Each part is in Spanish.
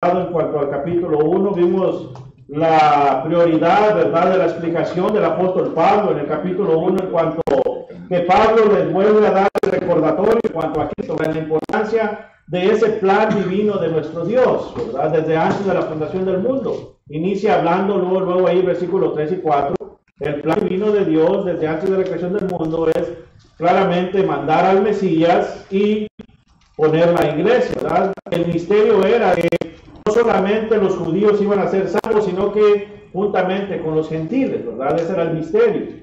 en cuanto al capítulo 1, vimos la prioridad, ¿verdad?, de la explicación del apóstol Pablo en el capítulo 1 en cuanto que Pablo les vuelve a dar el recordatorio en cuanto a Cristo, en la importancia de ese plan divino de nuestro Dios, ¿verdad?, desde antes de la fundación del mundo. Inicia hablando luego ahí versículos 3 y 4. El plan divino de Dios desde antes de la creación del mundo es claramente mandar al Mesías y poner la iglesia, ¿verdad? El misterio era que no solamente los judíos iban a ser salvos, sino que juntamente con los gentiles, ¿verdad? Ese era el misterio.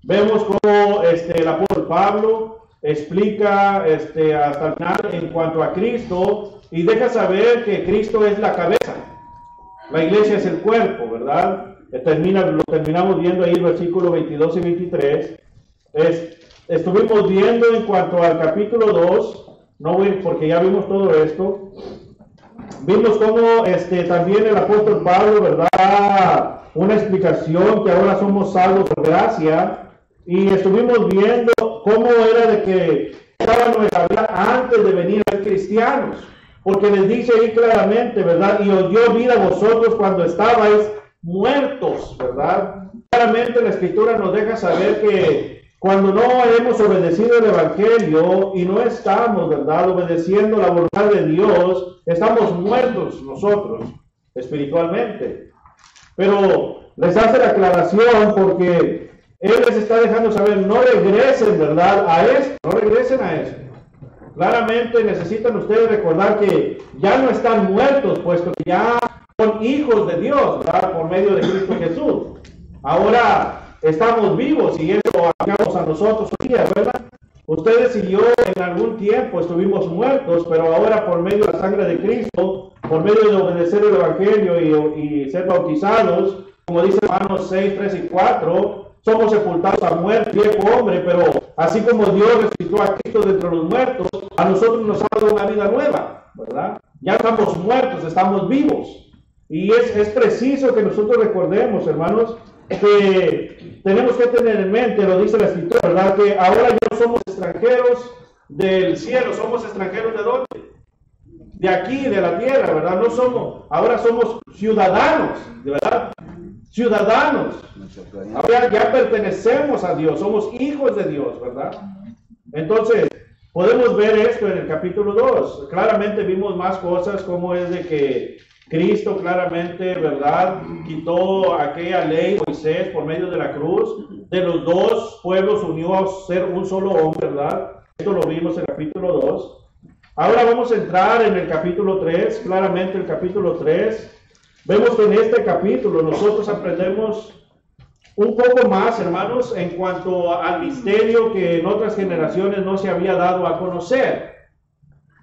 Vemos cómo el apóstol Pablo explica hasta el final en cuanto a Cristo y deja saber que Cristo es la cabeza, la iglesia es el cuerpo, ¿verdad? Lo terminamos viendo ahí el versículo 22 y 23. Estuvimos viendo en cuanto al capítulo 2, no voy porque ya vimos todo esto. Vimos cómo también el apóstol Pablo, ¿verdad?, una explicación que ahora somos salvos por gracia, y estuvimos viendo cómo era de que estaba nuestra vida antes de venir a ser cristianos, porque les dice ahí claramente, ¿verdad?, y os dio vida a vosotros cuando estabais muertos, ¿verdad? Claramente la escritura nos deja saber que cuando no hemos obedecido el evangelio y no estamos, ¿verdad?, obedeciendo la voluntad de Dios, estamos muertos nosotros espiritualmente. Pero les hace la aclaración porque Él les está dejando saber, no regresen, ¿verdad?, a esto, no regresen a esto. Claramente necesitan ustedes recordar que ya no están muertos, puesto que ya son hijos de Dios, ¿verdad?, por medio de Cristo Jesús. Ahora estamos vivos y eso aplicamos a nosotros hoy día, ¿verdad? Ustedes y yo en algún tiempo estuvimos muertos, pero ahora por medio de la sangre de Cristo, por medio de obedecer el evangelio y ser bautizados, como dice Romanos 6, 3 y 4, somos sepultados a muerte, viejo hombre, pero así como Dios resucitó a Cristo de entre los muertos, a nosotros nos ha dado una vida nueva, ¿verdad? Ya estamos muertos, estamos vivos. Y es preciso que nosotros recordemos, hermanos, que tenemos que tener en mente, lo dice la escritura, ¿verdad?, que ahora ya no somos extranjeros del cielo, somos extranjeros ¿de dónde? De aquí, de la tierra, ¿verdad? No somos, ahora somos ciudadanos, ¿verdad? Ciudadanos. Ahora ya pertenecemos a Dios, somos hijos de Dios, ¿verdad? Entonces, podemos ver esto en el capítulo 2. Claramente vimos más cosas, como es de que Cristo claramente, ¿verdad?, quitó aquella ley de Moisés por medio de la cruz, de los dos pueblos unió a ser un solo hombre, ¿verdad? Esto lo vimos en el capítulo 2. Ahora vamos a entrar en el capítulo 3, claramente el capítulo 3. Vemos que en este capítulo nosotros aprendemos un poco más, hermanos, en cuanto al misterio que en otras generaciones no se había dado a conocer.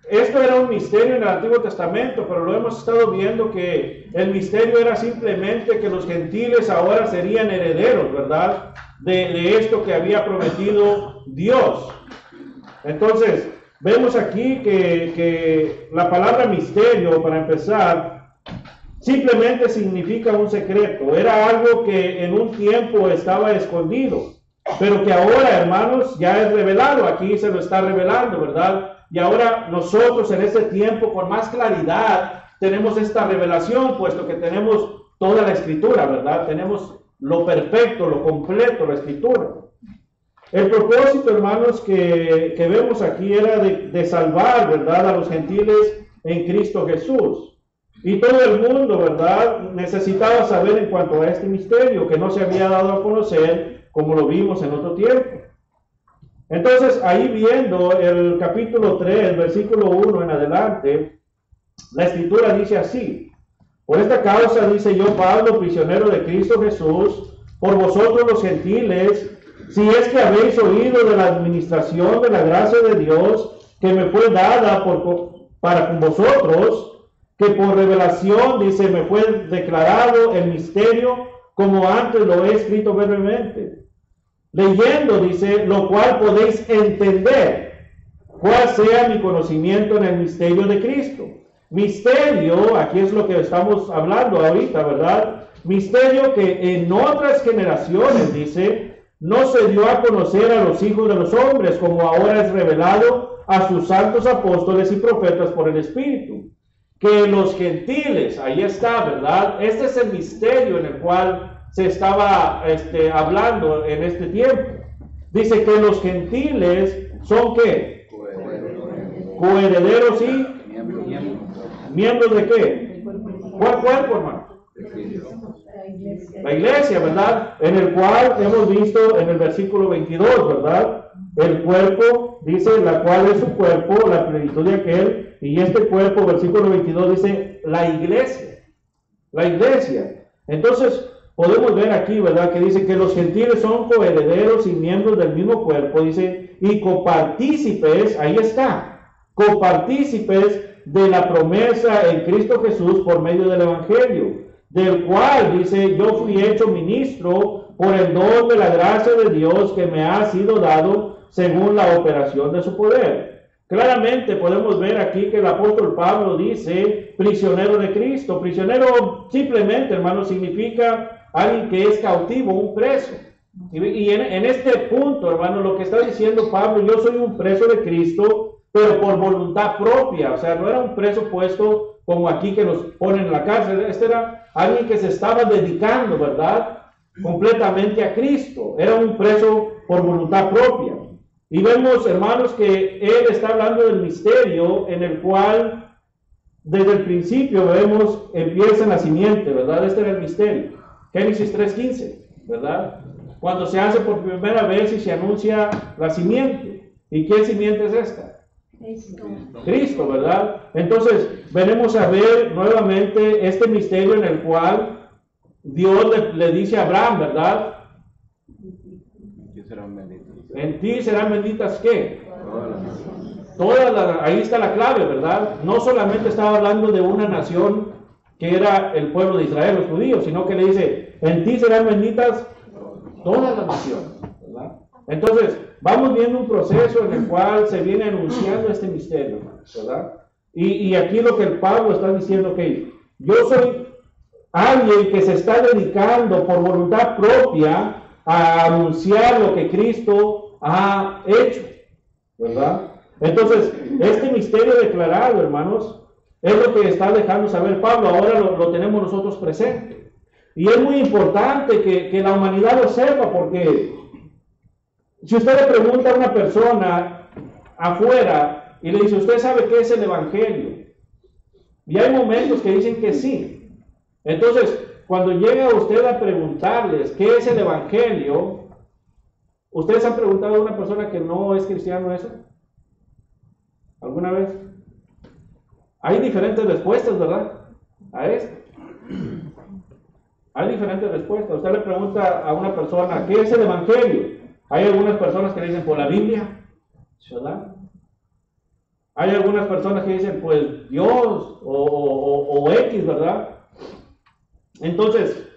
Esto era un misterio en el Antiguo Testamento, pero lo hemos estado viendo que el misterio era simplemente que los gentiles ahora serían herederos, ¿verdad?, de esto que había prometido Dios. Entonces, vemos aquí que la palabra misterio, para empezar, simplemente significa un secreto. Era algo que en un tiempo estaba escondido, pero que ahora, hermanos, ya es revelado. Aquí se lo está revelando, ¿verdad? Y ahora nosotros en este tiempo con más claridad tenemos esta revelación, puesto que tenemos toda la escritura, ¿verdad? Tenemos lo perfecto, lo completo, la escritura. El propósito, hermanos, que vemos aquí era de salvar, ¿verdad?, a los gentiles en Cristo Jesús. Y todo el mundo, ¿verdad?, necesitaba saber en cuanto a este misterio que no se había dado a conocer como lo vimos en otro tiempo. Entonces, ahí viendo el capítulo 3, versículo 1 en adelante, la escritura dice así: por esta causa, dice yo, Pablo, prisionero de Cristo Jesús, por vosotros los gentiles, si es que habéis oído de la administración de la gracia de Dios que me fue dada para con vosotros, que por revelación, dice, me fue declarado el misterio, como antes lo he escrito brevemente. Leyendo, dice, lo cual podéis entender cuál sea mi conocimiento en el misterio de Cristo. Misterio, aquí es lo que estamos hablando ahorita, ¿verdad? Misterio que en otras generaciones, dice, no se dio a conocer a los hijos de los hombres, como ahora es revelado a sus santos apóstoles y profetas por el Espíritu. que los gentiles, ahí está, ¿verdad? Este es el misterio en el cual se estaba hablando en este tiempo. Dice que los gentiles son ¿qué? Coherederos y miembros de qué? ¿Cuál cuerpo, hermano? La iglesia, ¿verdad? En el cual hemos visto en el versículo 22, ¿verdad? El cuerpo, dice, la cual es su cuerpo, la plenitud de aquel, y este cuerpo, versículo 22, dice, la iglesia. La iglesia. Entonces, podemos ver aquí, ¿verdad? Que dice que los gentiles son coherederos y miembros del mismo cuerpo, dice, y copartícipes, ahí está, copartícipes de la promesa en Cristo Jesús por medio del Evangelio, del cual, dice, yo fui hecho ministro por el don de la gracia de Dios que me ha sido dado según la operación de su poder. Claramente podemos ver aquí que el apóstol Pablo dice prisionero de Cristo. Prisionero simplemente, hermano, significa alguien que es cautivo, un preso. Y en este punto, hermano, lo que está diciendo Pablo, yo soy un preso de Cristo, pero por voluntad propia. O sea, no era un preso puesto como aquí que nos ponen en la cárcel. Este era alguien que se estaba dedicando, ¿verdad?, completamente a Cristo. Era un preso por voluntad propia. Y vemos, hermanos, que él está hablando del misterio en el cual desde el principio vemos empieza la simiente, ¿verdad? Este era el misterio. Génesis 3:15, ¿verdad? Cuando se hace por primera vez y se anuncia la simiente. ¿Y qué simiente es esta? Cristo, ¿verdad? Entonces, venimos a ver nuevamente este misterio en el cual Dios le dice a Abraham, ¿verdad? En ti serán benditas, ¿qué? Ahí está la clave, ¿verdad? No solamente estaba hablando de una nación que era el pueblo de Israel, los judíos, sino que le dice, en ti serán benditas todas las naciones, ¿verdad? Entonces, vamos viendo un proceso en el cual se viene anunciando este misterio, ¿verdad? Y aquí lo que el Pablo está diciendo, que yo soy alguien que se está dedicando por voluntad propia a anunciar lo que Cristo ha hecho, ¿verdad? Entonces, este misterio declarado, hermanos, es lo que está dejando saber Pablo. Ahora lo tenemos nosotros presente. Y es muy importante que la humanidad lo sepa, porque si usted le pregunta a una persona afuera y le dice, ¿usted sabe qué es el Evangelio? Y hay momentos que dicen que sí. Entonces, cuando llega usted a preguntarles qué es el Evangelio, ¿ustedes han preguntado a una persona que no es cristiano eso? ¿Alguna vez? Hay diferentes respuestas, ¿verdad? A esto. Hay diferentes respuestas. Usted le pregunta a una persona, ¿qué es el Evangelio? Hay algunas personas que le dicen, por la Biblia, ¿verdad? Hay algunas personas que dicen, pues Dios o X, ¿verdad? Entonces,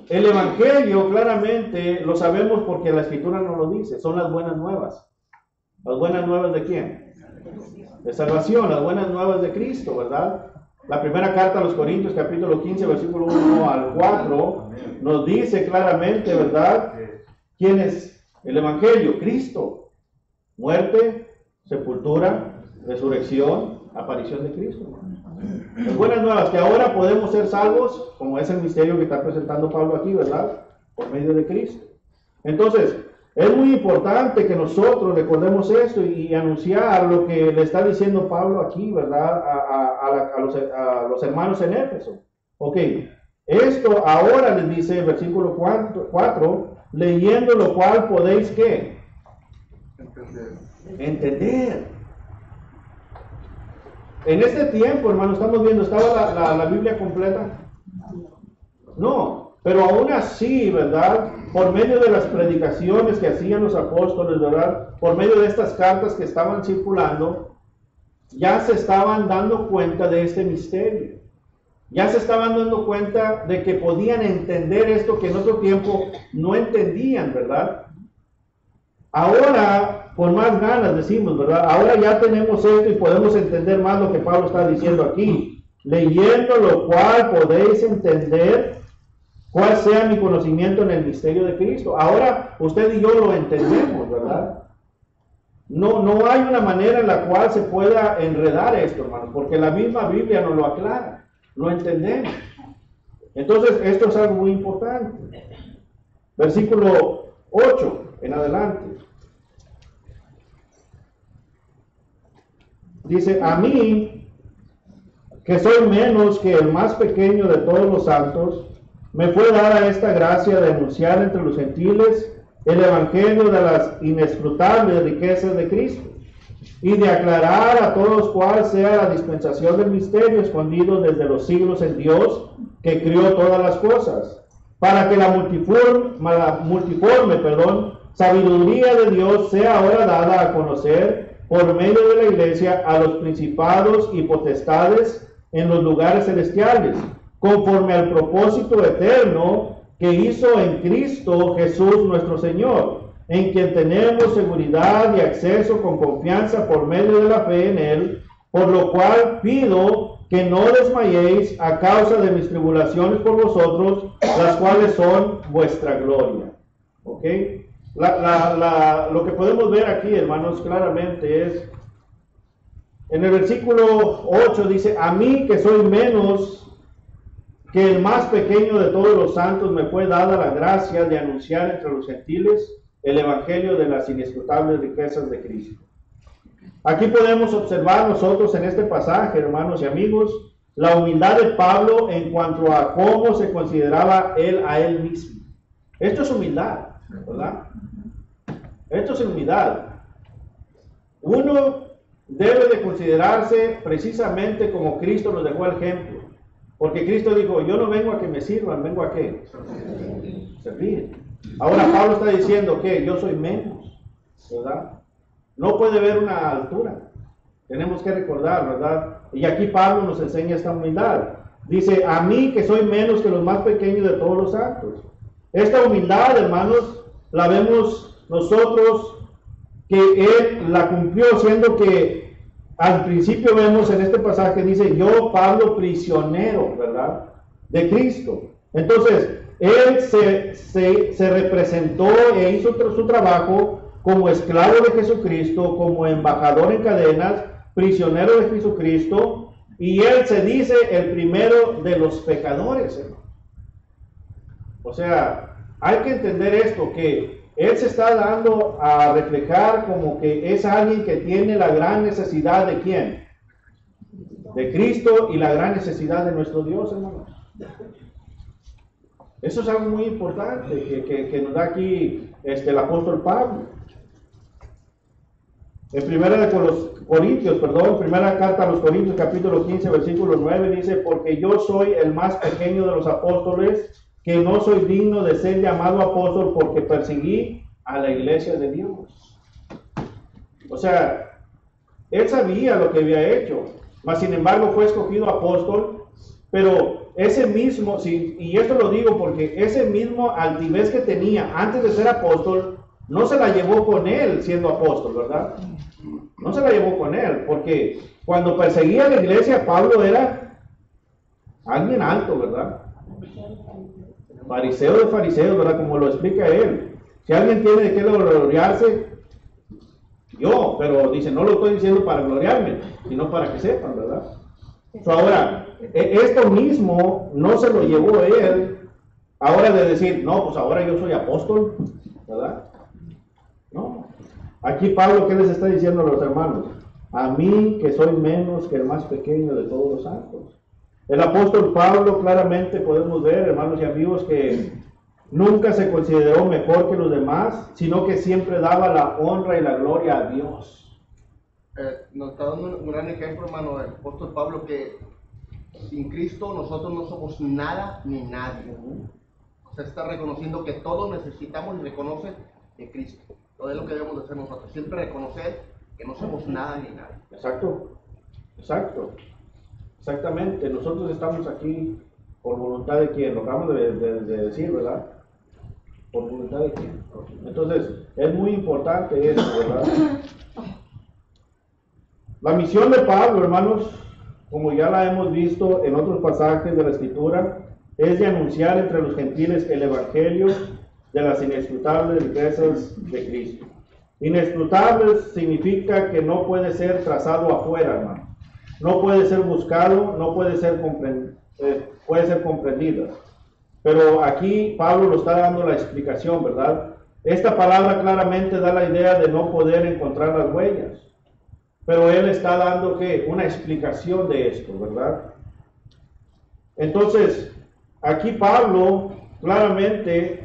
el Evangelio claramente lo sabemos porque la Escritura nos lo dice, son las buenas nuevas. ¿Las buenas nuevas de quién? De salvación, las buenas nuevas de Cristo, ¿verdad? La primera carta a los Corintios, capítulo 15, versículo 1 al 4, nos dice claramente, ¿verdad? ¿Quién es el Evangelio? Cristo. Muerte, sepultura, resurrección, aparición de Cristo. Las buenas nuevas, que ahora podemos ser salvos, como es el misterio que está presentando Pablo aquí, ¿verdad? Por medio de Cristo. Entonces, es muy importante que nosotros recordemos esto y anunciar lo que le está diciendo Pablo aquí, ¿verdad? A los hermanos en Éfeso. Ok, esto ahora les dice el versículo 4, leyendo lo cual podéis, ¿qué? Entender. En este tiempo, hermano, estamos viendo, ¿estaba la Biblia completa? No, pero aún así, ¿verdad? Por medio de las predicaciones que hacían los apóstoles, ¿verdad? Por medio de estas cartas que estaban circulando, ya se estaban dando cuenta de este misterio. Ya se estaban dando cuenta de que podían entender esto que en otro tiempo no entendían, ¿verdad? Ahora, con más ganas decimos, ¿verdad? Ahora ya tenemos esto y podemos entender más lo que Pablo está diciendo aquí. Leyendo lo cual podéis entender cuál sea mi conocimiento en el misterio de Cristo. Ahora usted y yo lo entendemos, ¿verdad? No hay una manera en la cual se pueda enredar esto, hermanos, porque la misma Biblia nos lo aclara, lo entendemos. Entonces, esto es algo muy importante. Versículo 8 en adelante. Dice, a mí, que soy menos que el más pequeño de todos los santos, me fue dada esta gracia de anunciar entre los gentiles el evangelio de las inescrutables riquezas de Cristo, y de aclarar a todos cuál sea la dispensación del misterio escondido desde los siglos en Dios, que crió todas las cosas, para que la multiforme sabiduría de Dios sea ahora dada a conocer por medio de la iglesia a los principados y potestades en los lugares celestiales, conforme al propósito eterno que hizo en Cristo Jesús nuestro Señor, en quien tenemos seguridad y acceso con confianza por medio de la fe en Él, por lo cual pido que no desmayéis a causa de mis tribulaciones por vosotros, las cuales son vuestra gloria. ¿Ok? Lo que podemos ver aquí, hermanos, claramente es, en el versículo 8 dice, a mí que soy menos que el más pequeño de todos los santos, me fue dada la gracia de anunciar entre los gentiles el evangelio de las inescrutables riquezas de Cristo. Aquí podemos observar nosotros en este pasaje, hermanos y amigos, la humildad de Pablo en cuanto a cómo se consideraba él a él mismo. Esto es humildad, ¿verdad? Esto es humildad. Uno debe de considerarse precisamente como Cristo nos dejó el ejemplo. Porque Cristo dijo, yo no vengo a que me sirvan, vengo a ¿qué? Servir. Ahora Pablo está diciendo que yo soy menos, ¿verdad? No puede haber una altura. Tenemos que recordar, ¿verdad? Y aquí Pablo nos enseña esta humildad. Dice, a mí que soy menos que los más pequeños de todos los santos. Esta humildad, hermanos, la vemos nosotros que él la cumplió, siendo que al principio vemos en este pasaje, dice, yo, Pablo, prisionero, ¿verdad? De Cristo. Entonces, él se representó e hizo su trabajo como esclavo de Jesucristo, como embajador en cadenas, prisionero de Jesucristo, y él se dice el primero de los pecadores, hermano. O sea, hay que entender esto, que él se está dando a reflejar como que es alguien que tiene la gran necesidad de ¿quién? De Cristo y la gran necesidad de nuestro Dios, hermanos. Eso es algo muy importante que nos da aquí el apóstol Pablo. En primera carta a los Corintios, capítulo 15, versículo 9, dice, porque yo soy el más pequeño de los apóstoles, que no soy digno de ser llamado apóstol porque perseguí a la iglesia de Dios. O sea, él sabía lo que había hecho, mas sin embargo fue escogido apóstol, pero ese mismo, y esto lo digo porque ese mismo altivez que tenía antes de ser apóstol, no se la llevó con él siendo apóstol, ¿verdad? No se la llevó con él, porque cuando perseguía a la iglesia, Pablo era alguien alto, ¿verdad? Fariseo de fariseos, ¿verdad? Como lo explica él. Si alguien tiene de qué gloriarse, yo, pero dice, no lo estoy diciendo para gloriarme, sino para que sepan, ¿verdad? Ahora, esto mismo no se lo llevó él, ahora de decir, no, pues ahora yo soy apóstol, ¿verdad? No. Aquí Pablo, ¿qué les está diciendo a los hermanos? A mí, que soy menos que el más pequeño de todos los santos. El apóstol Pablo, claramente podemos ver, hermanos y amigos, que nunca se consideró mejor que los demás, sino que siempre daba la honra y la gloria a Dios. Nos está dando un gran ejemplo, hermano, el apóstol Pablo, que sin Cristo nosotros no somos nada ni nadie. O sea, está reconociendo que todos necesitamos y reconoce de Cristo. Todo es lo que debemos de hacer nosotros, siempre reconocer que no somos nada ni nadie. Exacto, exactamente. Nosotros estamos aquí por voluntad de quién, lo acabamos de decir, ¿verdad? Por voluntad de quién. Entonces, es muy importante eso, ¿verdad? La misión de Pablo, hermanos, como ya la hemos visto en otros pasajes de la Escritura, es de anunciar entre los gentiles el evangelio de las inescrutables riquezas de Cristo. Inescrutables significa que no puede ser trazado afuera, hermano. No puede ser buscado, no puede ser comprendida. Pero aquí Pablo lo está dando la explicación, ¿verdad? Esta palabra claramente da la idea de no poder encontrar las huellas. Pero él está dando ¿qué? Una explicación de esto, ¿verdad? Entonces, aquí Pablo claramente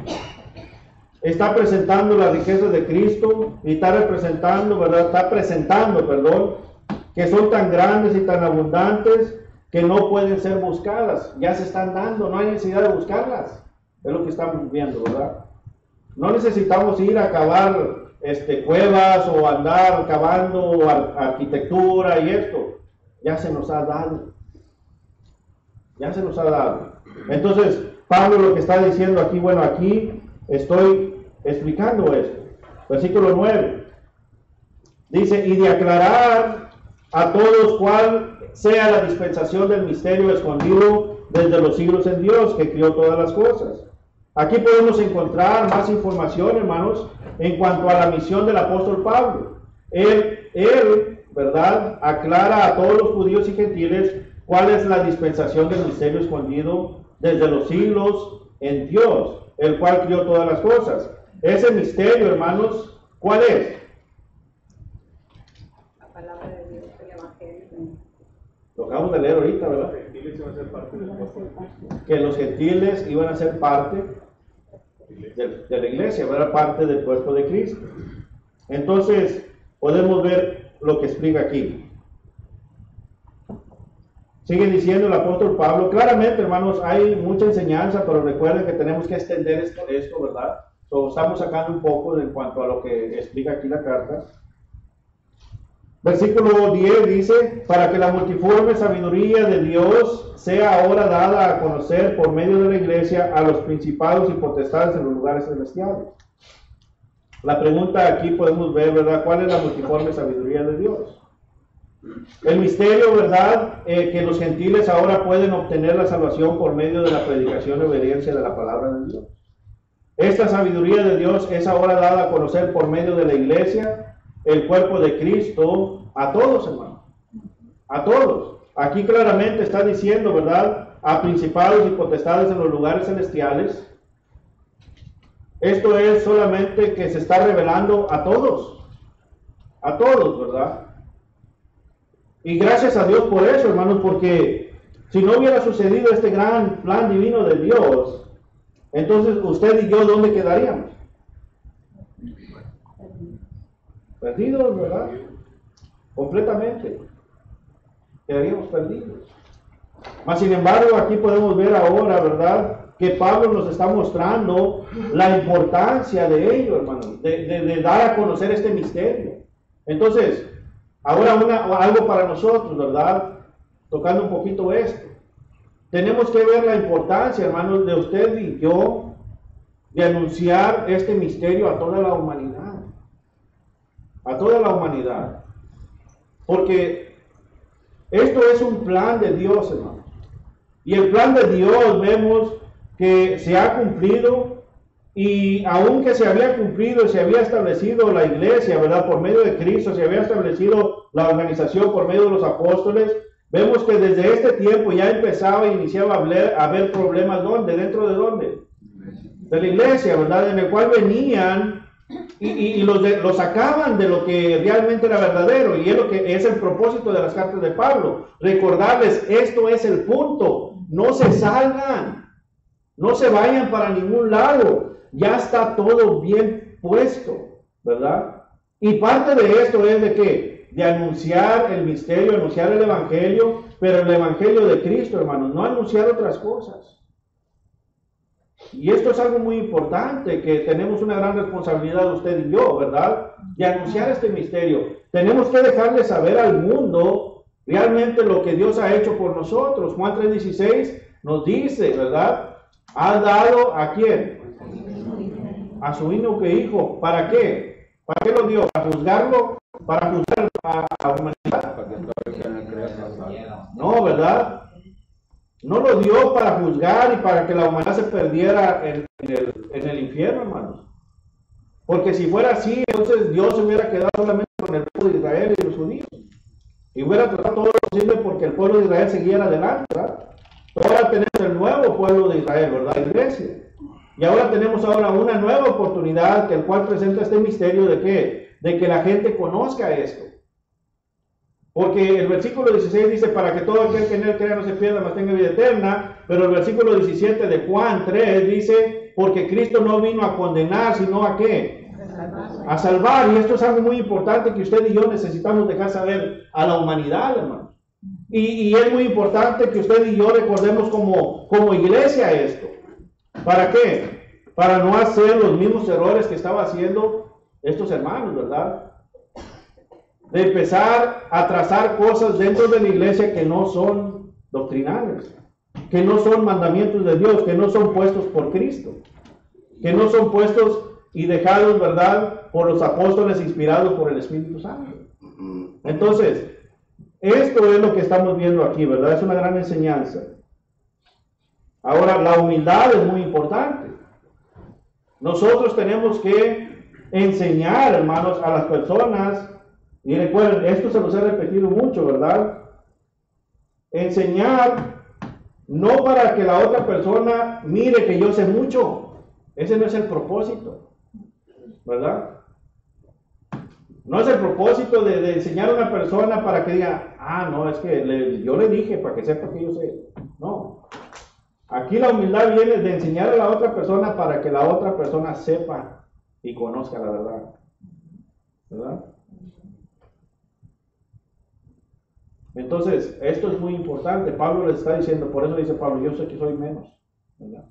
está presentando las riquezas de Cristo y está presentando, que son tan grandes y tan abundantes que no pueden ser buscadas. Ya se están dando, no hay necesidad de buscarlas. Es lo que estamos viendo, ¿verdad? No necesitamos ir a cavar cuevas o andar cavando arquitectura y esto. Ya se nos ha dado. Ya se nos ha dado. Entonces, Pablo lo que está diciendo aquí, bueno, aquí estoy explicando esto. Versículo 9. Dice, y de aclarar a todos cuál sea la dispensación del misterio escondido desde los siglos en Dios, que crió todas las cosas. Aquí podemos encontrar más información, hermanos, en cuanto a la misión del apóstol Pablo. Él, ¿verdad?, aclara a todos los judíos y gentiles cuál es la dispensación del misterio escondido desde los siglos en Dios, el cual crió todas las cosas. Ese misterio, hermanos, ¿cuál es? La palabra de Dios, el Evangelio. Lo acabamos de leer ahorita, ¿verdad? Que los gentiles iban a ser parte de la iglesia, era parte del cuerpo de Cristo. Entonces, podemos ver lo que explica aquí. Sigue diciendo el apóstol Pablo, claramente, hermanos, hay mucha enseñanza, pero recuerden que tenemos que extender esto, ¿verdad? Estamos sacando un poco en cuanto a lo que explica aquí la carta. Versículo 10 dice, para que la multiforme sabiduría de Dios sea ahora dada a conocer por medio de la iglesia a los principados y potestades en los lugares celestiales. La pregunta aquí podemos ver, ¿verdad? ¿Cuál es la multiforme sabiduría de Dios? El misterio, ¿verdad? Que los gentiles ahora pueden obtener la salvación por medio de la predicación y obediencia de la palabra de Dios. Esta sabiduría de Dios es ahora dada a conocer por medio de la iglesia, el cuerpo de Cristo, a todos, hermanos. A todos. Aquí claramente está diciendo, ¿verdad?, a principados y potestades en los lugares celestiales. Esto es solamente que se está revelando a todos, ¿verdad? Y gracias a Dios por eso, hermanos, porque si no hubiera sucedido este gran plan divino de Dios, entonces usted y yo, ¿dónde quedaríamos? Perdidos, ¿verdad? Completamente. Quedaríamos perdidos. Mas, sin embargo, aquí podemos ver ahora, ¿verdad?, que Pablo nos está mostrando la importancia de ello, hermano, de dar a conocer este misterio. Entonces, ahora algo para nosotros, ¿verdad? Tocando un poquito esto. Tenemos que ver la importancia, hermanos, de usted y yo, de anunciar este misterio a toda la humanidad. A toda la humanidad. Porque esto es un plan de Dios, hermano. Y el plan de Dios vemos que se ha cumplido, y aunque se había cumplido, se había establecido la iglesia, ¿verdad?, por medio de Cristo, se había establecido la organización por medio de los apóstoles, vemos que desde este tiempo ya empezaba e iniciaba a haber problemas. ¿Dónde? ¿Dentro de dónde? De la iglesia, ¿verdad?, en el cual venían y los sacaban de lo que realmente era verdadero, y es lo que es el propósito de las cartas de Pablo, recordarles, esto es el punto, no se salgan, no se vayan para ningún lado, ya está todo bien puesto, ¿verdad? Y parte de esto es de ¿qué? De anunciar el misterio, anunciar el evangelio, pero el evangelio de Cristo, hermanos, no anunciar otras cosas. Y esto es algo muy importante, que tenemos una gran responsabilidad usted y yo, ¿verdad?, de anunciar este misterio. Tenemos que dejarle saber al mundo realmente lo que Dios ha hecho por nosotros. Juan 3:16 nos dice, ¿verdad?, ha dado ¿a quién? A su único hijo. ¿Para qué? ¿Para qué lo dio? ¿Para juzgarlo? ¿Para juzgar a la humanidad? No, ¿verdad? No lo dio para juzgar y para que la humanidad se perdiera en el infierno, hermanos. Porque si fuera así, entonces Dios se hubiera quedado solamente con el pueblo de Israel y los judíos. Y hubiera tratado todo lo posible porque el pueblo de Israel siguiera adelante, ¿verdad? Ahora tenemos el nuevo pueblo de Israel, ¿verdad? La iglesia. Y ahora tenemos una nueva oportunidad, que el cual presenta este misterio de ¿qué? De que la gente conozca esto. Porque el versículo 16 dice, para que todo aquel que en él crea no se pierda, mas tenga vida eterna. Pero el versículo 17 de Juan 3 dice, porque Cristo no vino a condenar, sino a ¿qué? A salvar. Y esto es algo muy importante que usted y yo necesitamos dejar saber a la humanidad, hermano. Y es muy importante que usted y yo recordemos como iglesia esto. ¿Para qué? Para no hacer los mismos errores que estaban haciendo estos hermanos, ¿verdad? De empezar a trazar cosas dentro de la iglesia que no son doctrinales, que no son mandamientos de Dios, que no son puestos por Cristo, que no son puestos y dejados, ¿verdad?, por los apóstoles inspirados por el Espíritu Santo. Entonces, esto es lo que estamos viendo aquí, ¿verdad? Es una gran enseñanza. Ahora, la humildad es muy importante. Nosotros tenemos que enseñar, hermanos, a las personas. Y recuerden, esto se los he repetido mucho, ¿verdad? Enseñar no para que la otra persona mire que yo sé mucho. Ese no es el propósito, ¿verdad? No es el propósito de enseñar a una persona para que diga, no, es que yo le dije para que sepa que yo sé. No. Aquí la humildad viene de enseñar a la otra persona para que la otra persona sepa y conozca la verdad, ¿verdad? Entonces, esto es muy importante. Pablo les está diciendo, por eso dice Pablo, yo sé que soy menos, ¿verdad?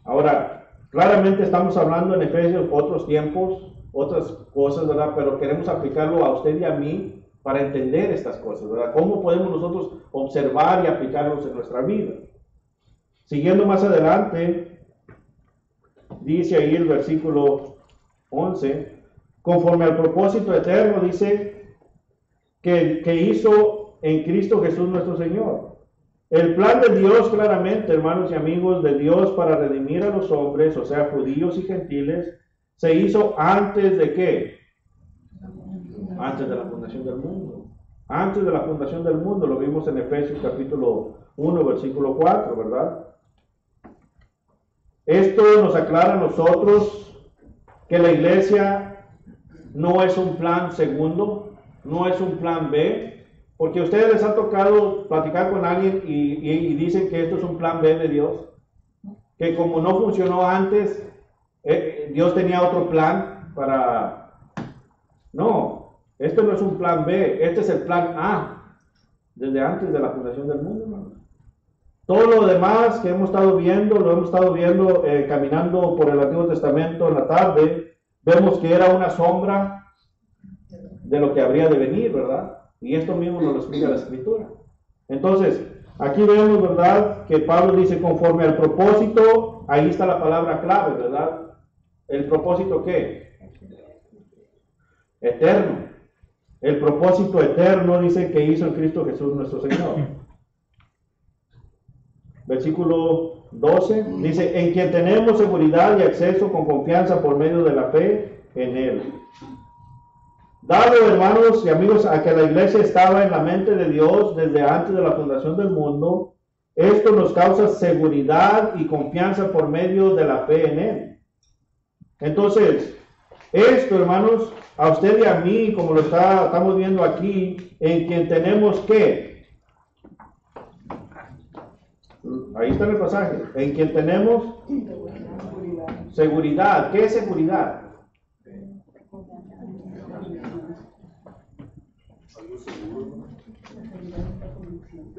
Ahora, claramente estamos hablando en Efesios otros tiempos, otras cosas, ¿verdad? Pero queremos aplicarlo a usted y a mí para entender estas cosas, ¿verdad? ¿Cómo podemos nosotros observar y aplicarlos en nuestra vida? Siguiendo más adelante, dice ahí el versículo 11, conforme al propósito eterno, dice, que hizo en Cristo Jesús nuestro Señor. El plan de Dios, claramente, hermanos y amigos, de Dios para redimir a los hombres, o sea, judíos y gentiles, se hizo antes de ¿qué? Antes de la fundación del mundo. Antes de la fundación del mundo, lo vimos en Efesios capítulo 1, versículo 4, ¿verdad? Esto nos aclara a nosotros que la iglesia no es un plan segundo, no es un plan B, porque a ustedes les ha tocado platicar con alguien y dicen que esto es un plan B de Dios, que como no funcionó antes, Dios tenía otro plan para... No, esto no es un plan B, este es el plan A, desde antes de la fundación del mundo, hermano. Todo lo demás que hemos estado viendo, lo hemos estado viendo caminando por el Antiguo Testamento en la tarde, vemos que era una sombra de lo que habría de venir, ¿verdad? Y esto mismo nos lo explica la Escritura. Entonces, aquí vemos, ¿verdad?, que Pablo dice conforme al propósito, ahí está la palabra clave, ¿verdad? ¿El propósito qué? Eterno. El propósito eterno dice que hizo en Cristo Jesús nuestro Señor. Versículo 12 dice, en quien tenemos seguridad y acceso con confianza por medio de la fe en Él. Dado, hermanos y amigos, a que la iglesia estaba en la mente de Dios desde antes de la fundación del mundo, esto nos causa seguridad y confianza por medio de la fe en Él. Entonces, esto, hermanos, a usted y a mí, como lo estamos viendo aquí, en quien tenemos que, ahí está el pasaje, en quien tenemos seguridad. ¿Qué es seguridad?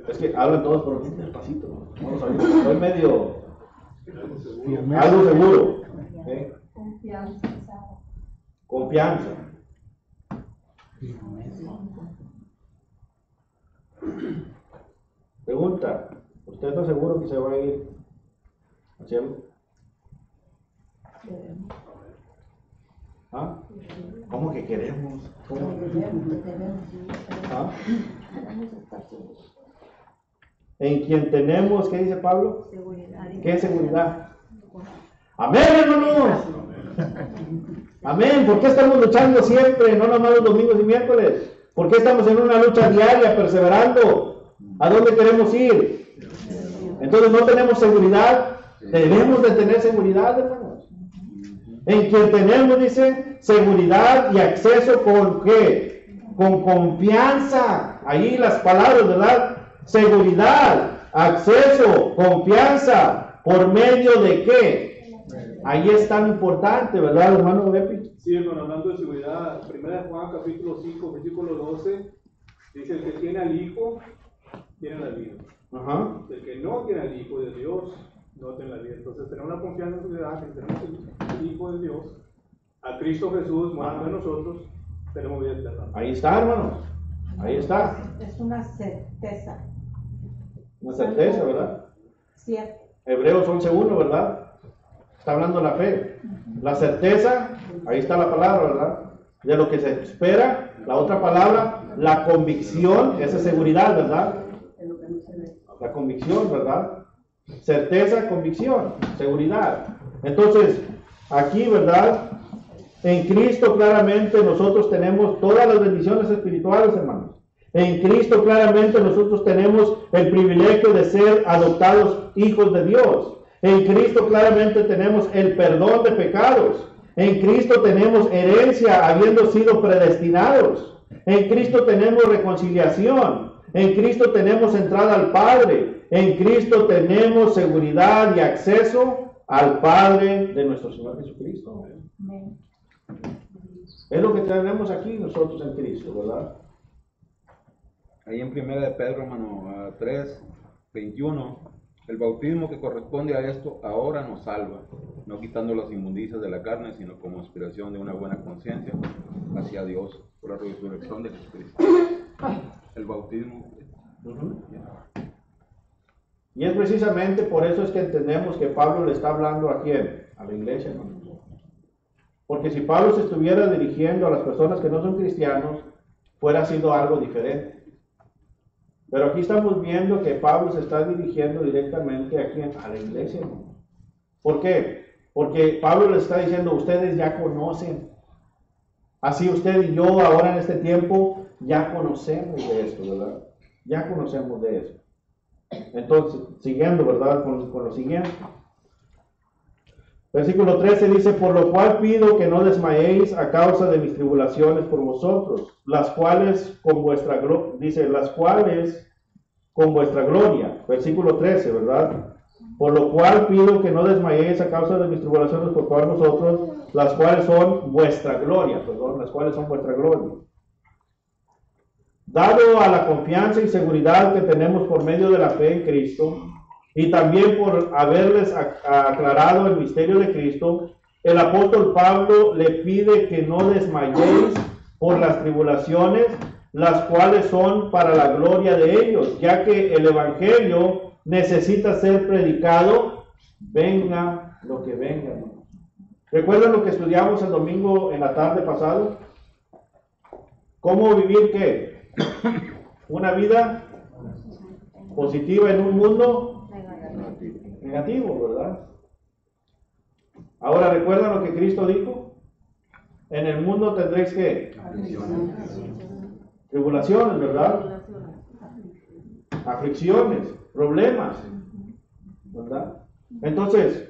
Es que hablan todos por un despacito. Vamos a ver. Estoy medio. Algo seguro. ¿Okay? Confianza. Pregunta: ¿usted está seguro que se va a ir al cielo? ¿Ah? ¿Cómo que queremos? ¿Cómo? ¿Ah? En quien tenemos, ¿qué dice Pablo? Seguridad. ¿Qué es seguridad? Amén, hermanos. Amén. ¿Por qué estamos luchando siempre, no nomás los domingos y miércoles? ¿Por qué estamos en una lucha diaria, perseverando? ¿A dónde queremos ir? Entonces no tenemos seguridad. Debemos de tener seguridad, hermanos. En quien tenemos, dice, seguridad y acceso con ¿qué? Con confianza. Ahí las palabras, ¿verdad? Seguridad, acceso, confianza. ¿Por medio de qué? Ahí es tan importante, ¿verdad, hermano Bepi? Sí, hermano, hablando de seguridad, 1 Juan capítulo 5, versículo 12, dice: el que tiene al Hijo, tiene la vida. Ajá. El que no tiene al Hijo de Dios, no tiene la vida. Entonces tenemos una confianza en seguridad que tenemos el Hijo de Dios, a Cristo Jesús morando en nosotros, tenemos vida eterna. Ahí está, hermanos. Ahí está. Es una certeza. Una certeza, ¿verdad? Cierto. Hebreos 11:1, ¿verdad? Está hablando la fe. La certeza, ahí está la palabra, ¿verdad? De lo que se espera. La otra palabra, la convicción, esa es seguridad, ¿verdad? La convicción, ¿verdad? Certeza, convicción, seguridad. Entonces, aquí, ¿verdad? En Cristo claramente nosotros tenemos todas las bendiciones espirituales, hermanos. En Cristo claramente nosotros tenemos el privilegio de ser adoptados hijos de Dios. En Cristo claramente tenemos el perdón de pecados. En Cristo tenemos herencia habiendo sido predestinados. En Cristo tenemos reconciliación. En Cristo tenemos entrada al Padre. En Cristo tenemos seguridad y acceso al Padre de nuestro Señor Jesucristo. Es lo que tenemos aquí nosotros en Cristo, ¿verdad? Ahí en 1 de Pedro, hermano, 3, 21, el bautismo que corresponde a esto ahora nos salva, no quitando las inmundicias de la carne, sino como aspiración de una buena conciencia hacia Dios por la resurrección de Jesucristo. El bautismo. Y es precisamente por eso es que entendemos que Pablo le está hablando a quién, a la iglesia, ¿no? Porque si Pablo se estuviera dirigiendo a las personas que no son cristianos, fuera sido algo diferente. Pero aquí estamos viendo que Pablo se está dirigiendo directamente aquí a la iglesia, ¿no? ¿Por qué? Porque Pablo les está diciendo, ustedes ya conocen. Así usted y yo ahora en este tiempo ya conocemos de esto, ¿verdad? Ya conocemos de eso. Entonces, siguiendo, ¿verdad? Con lo siguiente. Versículo 13 dice, por lo cual pido que no desmayéis a causa de mis tribulaciones por vosotros, las cuales con vuestra gloria. Versículo 13, ¿verdad? Por lo cual pido que no desmayéis a causa de mis tribulaciones por vosotros, las cuales son vuestra gloria, Dado a la confianza y seguridad que tenemos por medio de la fe en Cristo, y también por haberles aclarado el misterio de Cristo, el apóstol Pablo le pide que no desmayéis por las tribulaciones, las cuales son para la gloria de ellos, ya que el evangelio necesita ser predicado, venga lo que venga. ¿Recuerdan lo que estudiamos el domingo en la tarde pasado? ¿Cómo vivir qué? Una vida positiva en un mundo negativo, ¿verdad? Ahora, ¿recuerdan lo que Cristo dijo? En el mundo tendréis que tribulaciones, ¿verdad? Aflicciones, problemas, ¿verdad? Entonces,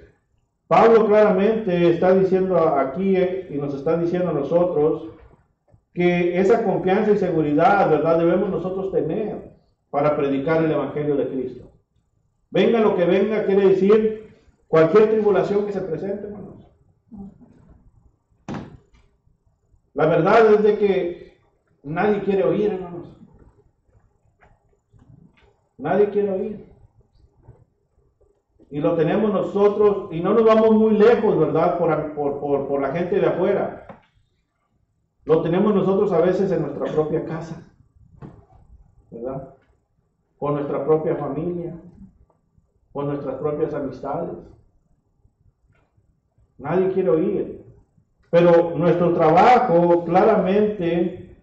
Pablo claramente está diciendo aquí y nos está diciendo a nosotros que esa confianza y seguridad, ¿verdad? Debemos nosotros tener para predicar el evangelio de Cristo. Venga lo que venga, quiere decir cualquier tribulación que se presente, hermanos. La verdad es de que nadie quiere oír, hermanos. Nadie quiere oír. Y lo tenemos nosotros, y no nos vamos muy lejos, ¿verdad? Por la gente de afuera. Lo tenemos nosotros a veces en nuestra propia casa, ¿verdad? Con nuestra propia familia, con nuestras propias amistades. Nadie quiere oír. Pero nuestro trabajo claramente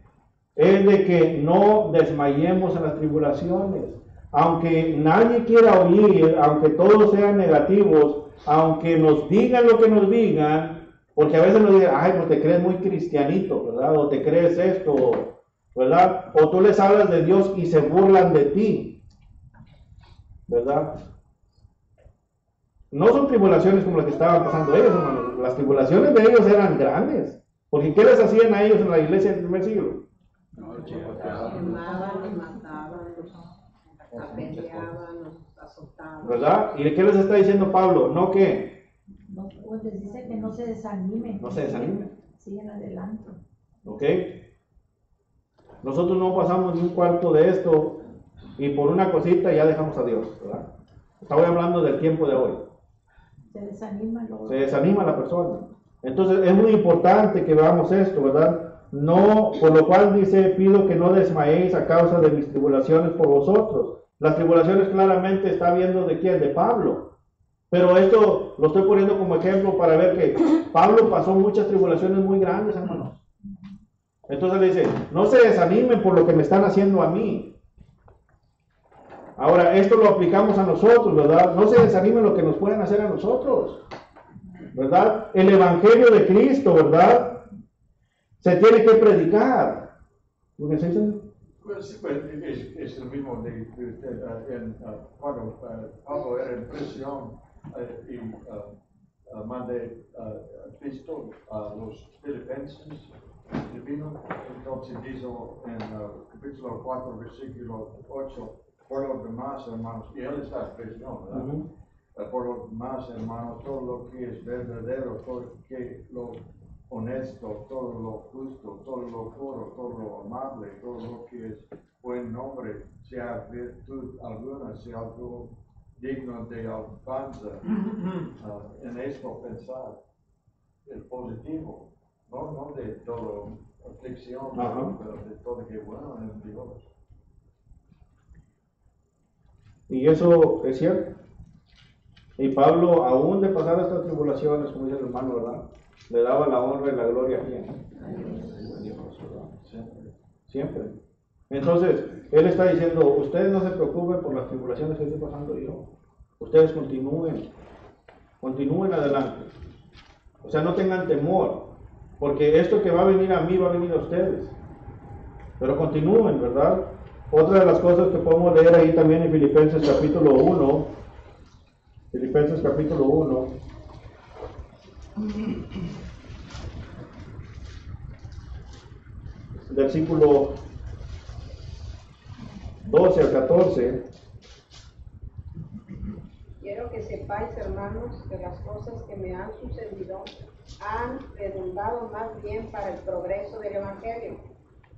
es de que no desmayemos en las tribulaciones. Aunque nadie quiera oír, aunque todos sean negativos, aunque nos digan lo que nos digan, Porque a veces nos dicen, ay, pues te crees muy cristianito, ¿verdad? O te crees esto, ¿verdad? O tú les hablas de Dios y se burlan de ti, ¿verdad? No son tribulaciones como las que estaban pasando ellos, hermanos. Las tribulaciones de ellos eran grandes. Porque ¿qué les hacían a ellos en la iglesia del primer siglo? Los quemaban, los mataban, los apedreaban, los azotaban. ¿Verdad? ¿Y qué les está diciendo Pablo? No que No, pues les dice que no se desanimen. no se desanimen. Siguen adelante. ¿Ok? Nosotros no pasamos ni un cuarto de esto y por una cosita ya dejamos a Dios, ¿verdad? Estaba hablando del tiempo de hoy. Se desaniman luego. Se desanima la persona. Entonces es muy importante que veamos esto, ¿verdad? No, por lo cual dice, pido que no desmayéis a causa de mis tribulaciones por vosotros. Las tribulaciones claramente está viendo de quién, de Pablo. Pero esto lo estoy poniendo como ejemplo para ver que Pablo pasó muchas tribulaciones muy grandes, hermanos. Entonces le dice, no se desanimen por lo que me están haciendo a mí. Ahora, esto lo aplicamos a nosotros, ¿verdad? No se desanimen lo que nos pueden hacer a nosotros, ¿verdad? El Evangelio de Cristo, ¿verdad? Se tiene que predicar. ¿Lo que se dice? Pues, es el mismo de usted, cuando Pablo era en prisión y mandé a Cristo a los filipenses, entonces dijo en capítulo 4, versículo 8, por lo demás, hermanos, y él está en prisión, ¿verdad? Por lo demás, hermanos, todo lo que es verdadero, todo lo honesto, todo lo justo, todo lo puro, todo lo amable, todo lo que es buen nombre, sea virtud alguna, sea algo digno de alabanza, en esto pensar el positivo, no de todo aflicción, pero de todo que es bueno en Dios. Y eso es cierto. Y Pablo, aún de pasar estas tribulaciones, como dice el hermano, ¿verdad? Le daba la honra y la gloria a quién? A Dios, ¿verdad? Siempre. Entonces, él está diciendo, ustedes no se preocupen por las tribulaciones que estoy pasando yo. Ustedes continúen adelante. O sea, no tengan temor, porque esto que va a venir a mí va a venir a ustedes. Pero continúen, ¿verdad? Otra de las cosas que podemos leer ahí también en Filipenses capítulo 1, Filipenses capítulo 1, versículo 12 al 14. Quiero que sepáis, hermanos, que las cosas que me han sucedido han redundado más bien para el progreso del Evangelio,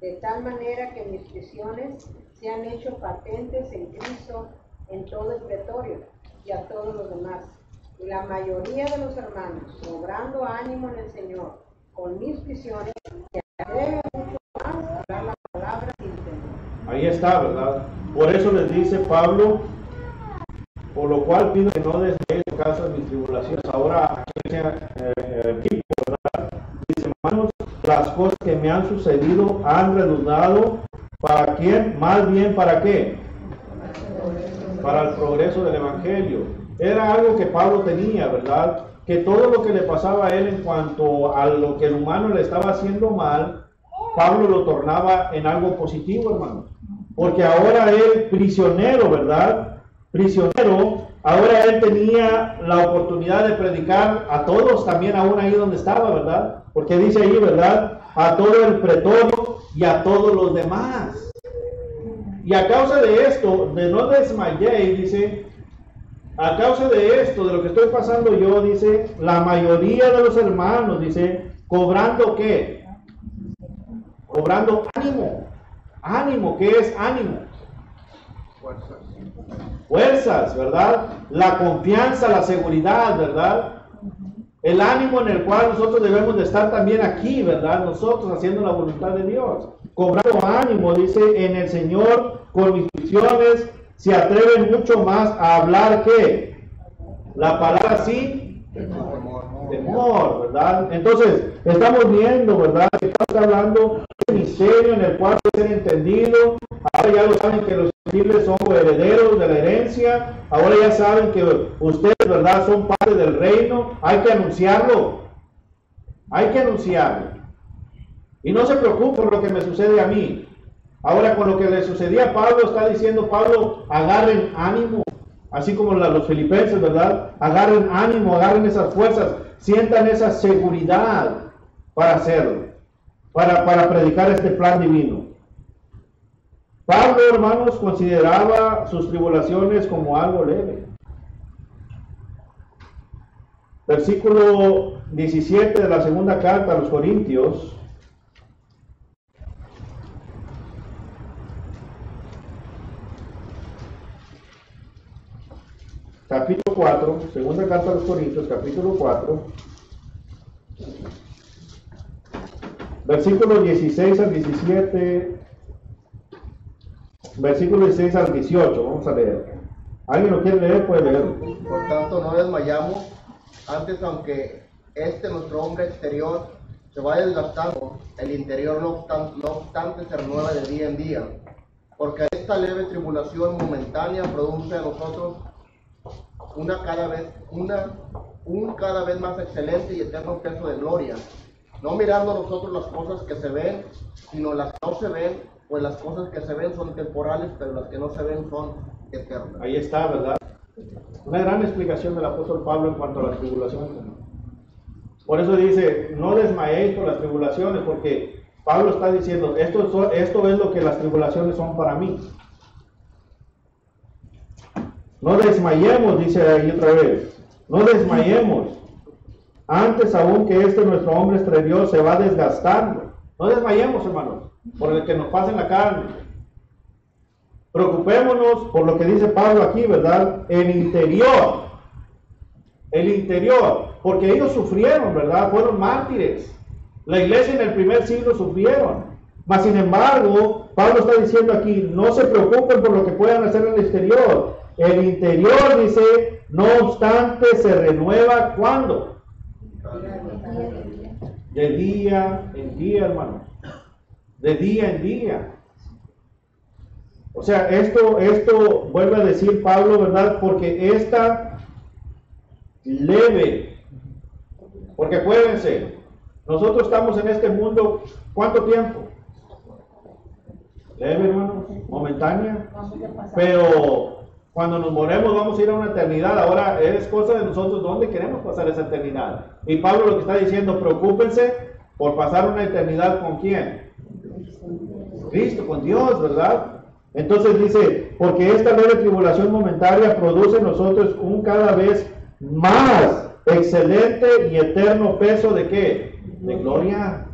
de tal manera que mis prisiones se han hecho patentes en Cristo en todo el pretorio y a todos los demás. Y la mayoría de los hermanos, cobrando ánimo en el Señor, con mis prisiones, se atreven mucho más a hablar la palabra sin temor. Ahí está, ¿verdad? Por eso les dice Pablo, por lo cual pido que no desmayéis a causa de mis tribulaciones. Ahora, aquí, ¿verdad? Dice, hermanos, las cosas que me han sucedido han redundado, ¿para quién? Más bien, ¿para qué? Para el progreso del Evangelio. Era algo que Pablo tenía, ¿verdad? Que todo lo que le pasaba a él en cuanto a lo que el humano le estaba haciendo mal, Pablo lo tornaba en algo positivo, hermano. Porque ahora él, prisionero, ¿verdad? Prisionero, ahora él tenía la oportunidad de predicar a todos, también aún ahí donde estaba, ¿verdad? Porque dice ahí, ¿verdad? A todo el pretorio y a todos los demás. Y a causa de esto, de no desmayéis, dice, a causa de esto, de lo que estoy pasando yo, dice, la mayoría de los hermanos, dice, cobrando ¿qué? Cobrando ánimo. Ánimo, ¿qué es ánimo? Fuerzas, ¿verdad? La confianza, la seguridad, ¿verdad? El ánimo en el cual nosotros debemos de estar también aquí, ¿verdad? Nosotros haciendo la voluntad de Dios. Cobrando ánimo, dice, en el Señor, con mis visiones, se atreven mucho más a hablar que la palabra sí, temor, ¿verdad? Entonces, estamos viendo, ¿verdad? Estamos hablando de un misterio en el cual puede ser entendido. Ahora ya lo saben que los gentiles son herederos de la herencia. Ahora ya saben que ustedes, ¿verdad? Son parte del reino. Hay que anunciarlo. Hay que anunciarlo. Y no se preocupe por lo que me sucede a mí. Ahora, con lo que le sucedía a Pablo, está diciendo Pablo, agarren ánimo. Así como los filipenses, ¿verdad? Agarren ánimo, agarren esas fuerzas, sientan esa seguridad para hacerlo, para predicar este plan divino. Pablo, hermanos, consideraba sus tribulaciones como algo leve. Versículo 17 de la segunda carta a los Corintios. Capítulo 4, segunda carta a los Corintios, capítulo 4, versículos 16 al 17, versículo 16 al 18, vamos a leer. ¿Alguien lo quiere leer? Puede leer. Por tanto, no desmayamos, antes aunque nuestro hombre exterior se vaya desgastando, el interior no obstante se renueva de día en día, porque esta leve tribulación momentánea produce a nosotros un cada vez más excelente y eterno peso de gloria, no mirando nosotros las cosas que se ven, sino las que no se ven, pues las cosas que se ven son temporales, pero las que no se ven son eternas. Ahí está, ¿verdad? Una gran explicación del apóstol Pablo en cuanto a las tribulaciones. Por eso dice, no desmayéis por las tribulaciones, porque Pablo está diciendo, esto es lo que las tribulaciones son para mí. No desmayemos, dice ahí otra vez, no desmayemos. Antes aún que nuestro hombre exterior se va desgastando. No desmayemos, hermanos, por el que nos pasa en la carne. Preocupémonos por lo que dice Pablo aquí, ¿verdad? El interior, porque ellos sufrieron, ¿verdad? Fueron mártires. La iglesia en el primer siglo sufrieron. Mas sin embargo, Pablo está diciendo aquí, no se preocupen por lo que puedan hacer en el exterior. El interior, dice, no obstante, se renueva, ¿cuándo? De día en día, hermanos. De día en día. O sea, esto vuelve a decir Pablo, ¿verdad? Porque esta leve, porque acuérdense, nosotros estamos en este mundo, ¿cuánto tiempo? Leve, hermanos, momentánea, pero cuando nos moremos vamos a ir a una eternidad. Ahora es cosa de nosotros dónde queremos pasar esa eternidad. Y Pablo lo que está diciendo, preocúpense por pasar una eternidad ¿con quién? Cristo, con Dios, ¿verdad? Entonces dice, porque esta leve tribulación momentánea produce en nosotros un cada vez más excelente y eterno peso ¿de qué? De gloria.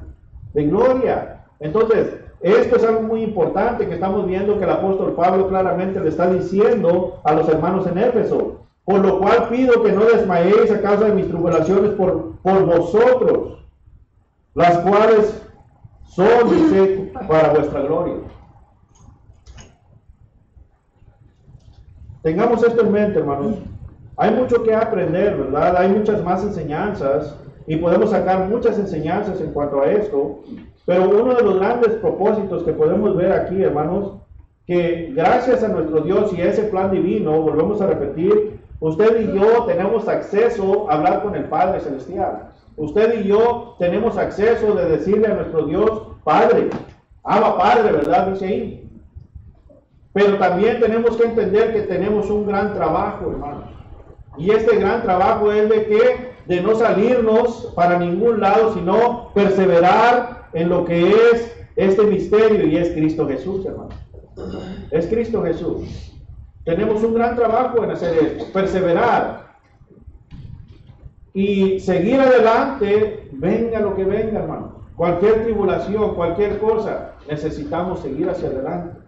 De gloria. Entonces, esto es algo muy importante que estamos viendo que el apóstol Pablo claramente le está diciendo a los hermanos en Éfeso. Por lo cual pido que no desmayéis a causa de mis tribulaciones por vosotros, las cuales son, dice, para vuestra gloria. Tengamos esto en mente, hermanos. Hay mucho que aprender, ¿verdad? Hay muchas más enseñanzas y podemos sacar muchas enseñanzas en cuanto a esto. Pero uno de los grandes propósitos que podemos ver aquí, hermanos, que gracias a nuestro Dios y a ese plan divino, volvemos a repetir, usted y yo tenemos acceso a hablar con el Padre Celestial. Usted y yo tenemos acceso de decirle a nuestro Dios, Padre, Abba Padre, ¿verdad? Dice ahí. Pero también tenemos que entender que tenemos un gran trabajo, hermanos. Y este gran trabajo es de que, de no salirnos para ningún lado, sino perseverar en lo que es este misterio, y es Cristo Jesús, hermano. Es Cristo Jesús. Tenemos un gran trabajo en hacer esto, perseverar y seguir adelante, venga lo que venga, hermano. Cualquier tribulación, cualquier cosa, necesitamos seguir hacia adelante.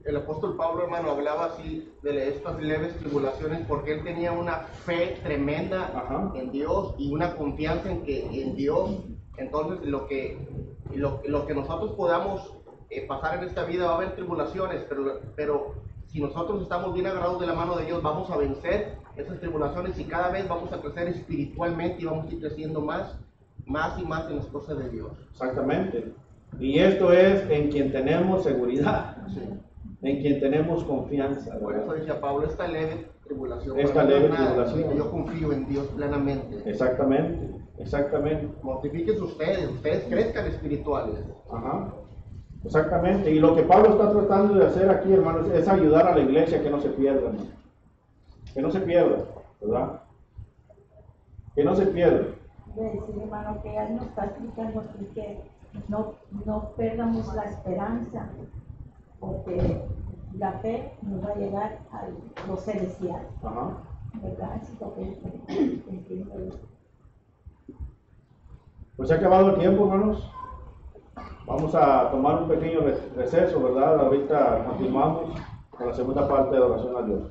El apóstol Pablo, hermano, hablaba así de estas leves tribulaciones porque él tenía una fe tremenda en Dios y una confianza en Dios. Entonces, lo que nosotros podamos pasar en esta vida, va a haber tribulaciones, pero si nosotros estamos bien agarrados de la mano de Dios, vamos a vencer esas tribulaciones y cada vez vamos a crecer espiritualmente y vamos a ir creciendo más y más en las cosas de Dios. Exactamente. Y esto es en quien tenemos seguridad, en quien tenemos confianza. Por eso decía Pablo, esta leve tribulación. Esta Pero no leve es nada, tribulación. Yo confío en Dios plenamente. Exactamente, exactamente. Mortifíquense ustedes crezcan espirituales. Ajá. Exactamente. Y lo que Pablo está tratando de hacer aquí, hermanos, es ayudar a la iglesia que no se pierda, hermano. Que no se pierda, ¿verdad? Que no se pierda. De decir, hermano, que él nos está explicando aquí que no perdamos la esperanza, porque la fe nos va a llegar a lo celestial, Ajá. ¿verdad? Eso es lo que entiendo. Pues se ha acabado el tiempo, hermanos. Vamos a tomar un pequeño receso, ¿verdad? Ahorita continuamos con la segunda parte de oración a Dios.